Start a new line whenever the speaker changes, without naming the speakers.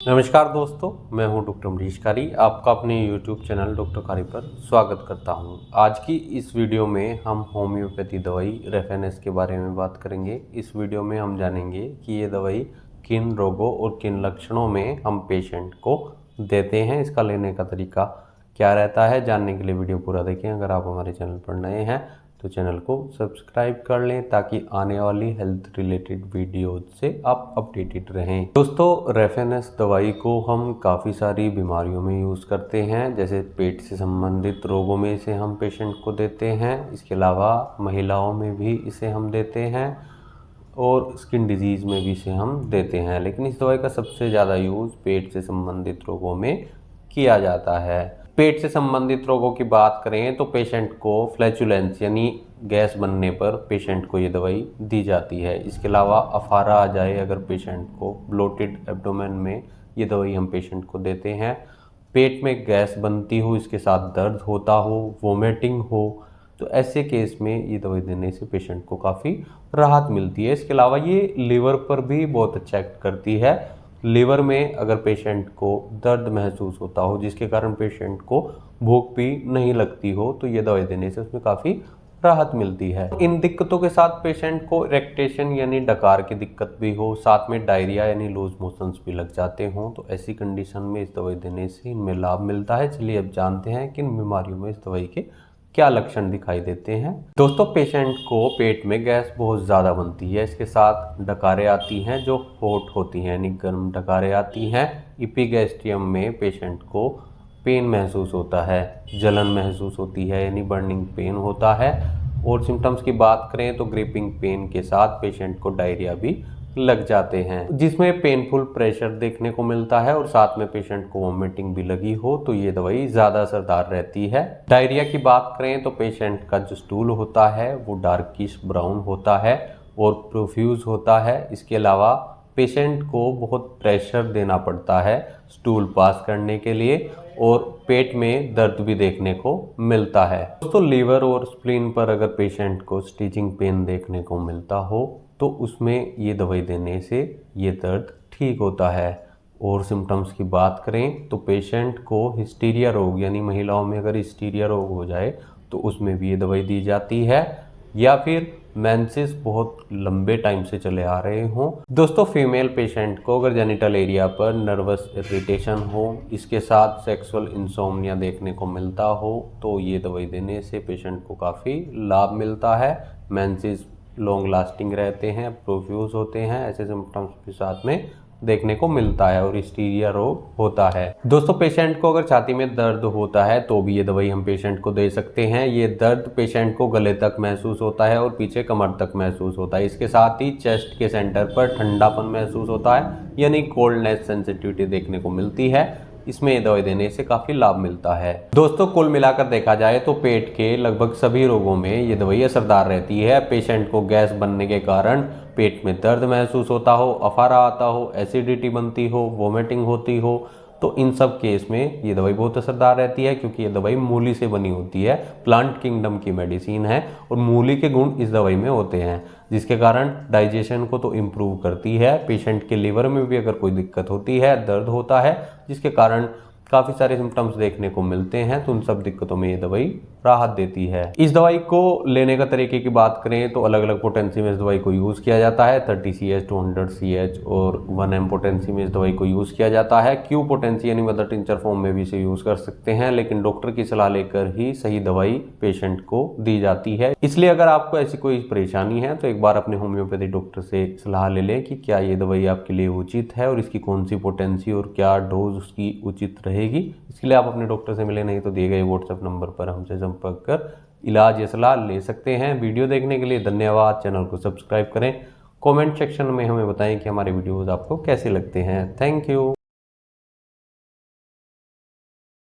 नमस्कार दोस्तों, मैं हूं डॉक्टर अमरीश कारी। आपका अपने YouTube चैनल डॉक्टर कारी पर स्वागत करता हूं। आज की इस वीडियो में हम होम्योपैथी दवाई रेफेनेस के बारे में बात करेंगे। इस वीडियो में हम जानेंगे कि ये दवाई किन रोगों और किन लक्षणों में हम पेशेंट को देते हैं, इसका लेने का तरीका क्या रहता है। जानने के लिए वीडियो पूरा देखें। अगर आप हमारे चैनल पर नए हैं तो चैनल को सब्सक्राइब कर लें ताकि आने वाली हेल्थ रिलेटेड वीडियोज से आप अपडेटेड रहें। दोस्तों, रेफेनेस दवाई को हम काफ़ी सारी बीमारियों में यूज़ करते हैं, जैसे पेट से संबंधित रोगों में इसे हम पेशेंट को देते हैं। इसके अलावा महिलाओं में भी इसे हम देते हैं और स्किन डिजीज़ में भी इसे हम देते हैं, लेकिन इस दवाई का सबसे ज़्यादा यूज़ पेट से संबंधित रोगों में किया जाता है। पेट से संबंधित रोगों की बात करें तो पेशेंट को फ्लैचुलेंस यानी गैस बनने पर पेशेंट को ये दवाई दी जाती है। इसके अलावा अफारा आ जाए अगर पेशेंट को, ब्लोटेड एब्डोमेन में, ये दवाई हम पेशेंट को देते हैं। पेट में गैस बनती हो, इसके साथ दर्द होता हो, वोमिटिंग हो, तो ऐसे केस में ये दवाई देने से पेशेंट को काफ़ी राहत मिलती है। इसके अलावा ये लीवर पर भी बहुत अच्छा एक्ट करती है। लीवर में अगर पेशेंट को दर्द महसूस होता हो जिसके कारण पेशेंट को भूख भी नहीं लगती हो, तो ये दवाई देने से उसमें काफ़ी राहत मिलती है। इन दिक्कतों के साथ पेशेंट को इरेक्टेशन यानी डकार की दिक्कत भी हो, साथ में डायरिया यानी लूज मोशंस भी लग जाते हों, तो ऐसी कंडीशन में इस दवाई देने से इनमें लाभ मिलता है। चलिए अब जानते हैं कि इन बीमारियों में इस दवाई के क्या लक्षण दिखाई देते हैं। दोस्तों, पेशेंट को पेट में गैस बहुत ज़्यादा बनती है, इसके साथ डकारें आती हैं जो हॉट होती हैं यानी गर्म डकारें आती हैं। इपिगैस्ट्रियम में पेशेंट को पेन महसूस होता है, जलन महसूस होती है यानी बर्निंग पेन होता है। और सिम्टम्स की बात करें तो ग्रिपिंग पेन के साथ पेशेंट को डायरिया भी लग जाते हैं, जिसमें पेनफुल प्रेशर देखने को मिलता है और साथ में पेशेंट को वोमिटिंग भी लगी हो, तो ये दवाई ज़्यादा असरदार रहती है। डायरिया की बात करें तो पेशेंट का जो स्टूल होता है वो डार्किश ब्राउन होता है और प्रोफ्यूज होता है। इसके अलावा पेशेंट को बहुत प्रेशर देना पड़ता है स्टूल पास करने के लिए और पेट में दर्द भी देखने को मिलता है। दोस्तों, लीवर और स्प्लीन पर अगर पेशेंट को स्टिचिंग पेन देखने को मिलता हो तो उसमें ये दवाई देने से ये दर्द ठीक होता है। और सिम्टम्स की बात करें तो पेशेंट को हिस्टीरिया रोग यानी महिलाओं में अगर हिस्टीरिया रोग हो जाए तो उसमें भी ये दवाई दी जाती है, या फिर मेंसेस बहुत लंबे टाइम से चले आ रहे हों। दोस्तों, फीमेल पेशेंट को अगर जेनिटल एरिया पर नर्वस इरिटेशन हो, इसके साथ सेक्सुअल इंसोम्निया देखने को मिलता हो, तो ये दवाई देने से पेशेंट को काफ़ी लाभ मिलता है। मेंसेस लॉन्ग लास्टिंग रहते हैं, प्रोफ्यूज होते हैं, ऐसे सिम्टम्स के साथ में देखने को मिलता है और हिस्टीरिया रोग होता है। दोस्तों, पेशेंट को अगर छाती में दर्द होता है तो भी ये दवाई हम पेशेंट को दे सकते हैं। ये दर्द पेशेंट को गले तक महसूस होता है और पीछे कमर तक महसूस होता है। इसके साथ ही चेस्ट के सेंटर पर ठंडापन महसूस होता है यानी कोल्डनेस सेंसिटिविटी देखने को मिलती है। इसमें ये दवाई देने से काफ़ी लाभ मिलता है। दोस्तों, कुल मिलाकर देखा जाए तो पेट के लगभग सभी रोगों में ये दवाई असरदार रहती है। पेशेंट को गैस बनने के कारण पेट में दर्द महसूस होता हो, अफारा आता हो, एसिडिटी बनती हो, वोमिटिंग होती हो, तो इन सब केस में ये दवाई बहुत असरदार रहती है, क्योंकि ये दवाई मूली से बनी होती है, प्लांट किंगडम की मेडिसिन है और मूली के गुण इस दवाई में होते हैं, जिसके कारण डाइजेशन को तो इम्प्रूव करती है। पेशेंट के लिवर में भी अगर कोई दिक्कत होती है, दर्द होता है, जिसके कारण काफ़ी सारे सिम्टम्स देखने को मिलते हैं, तो उन सब दिक्कतों में ये दवाई राहत देती है। इस दवाई को लेने का तरीके की बात करें तो अलग अलग पोटेंसी में इस दवाई को यूज़ किया जाता है। 30 CH, 200 CH और 1 M पोटेंसी में इस दवाई को यूज़ किया जाता है। Q पोटेंसी यानी मदर टिंचर फॉर्म में भी इसे यूज़ कर सकते हैं, लेकिन डॉक्टर की सलाह लेकर ही सही दवाई पेशेंट को दी जाती है। इसलिए अगर आपको ऐसी कोई परेशानी है तो एक बार अपने होम्योपैथी डॉक्टर से सलाह ले लें कि क्या ये दवाई आपके लिए उचित है और इसकी कौन सी पोटेंसी और क्या डोज उसकी उचित रहेगी। इसके लिए आप अपने डॉक्टर से मिले, नहीं तो दिए गए व्हाट्सएप नंबर पर हमसे संपर्क कर इलाज या सलाह ले सकते हैं। वीडियो देखने के लिए धन्यवाद। चैनल को सब्सक्राइब करें। कमेंट सेक्शन में हमें बताएं कि हमारे वीडियोस आपको कैसे लगते हैं। Thank you.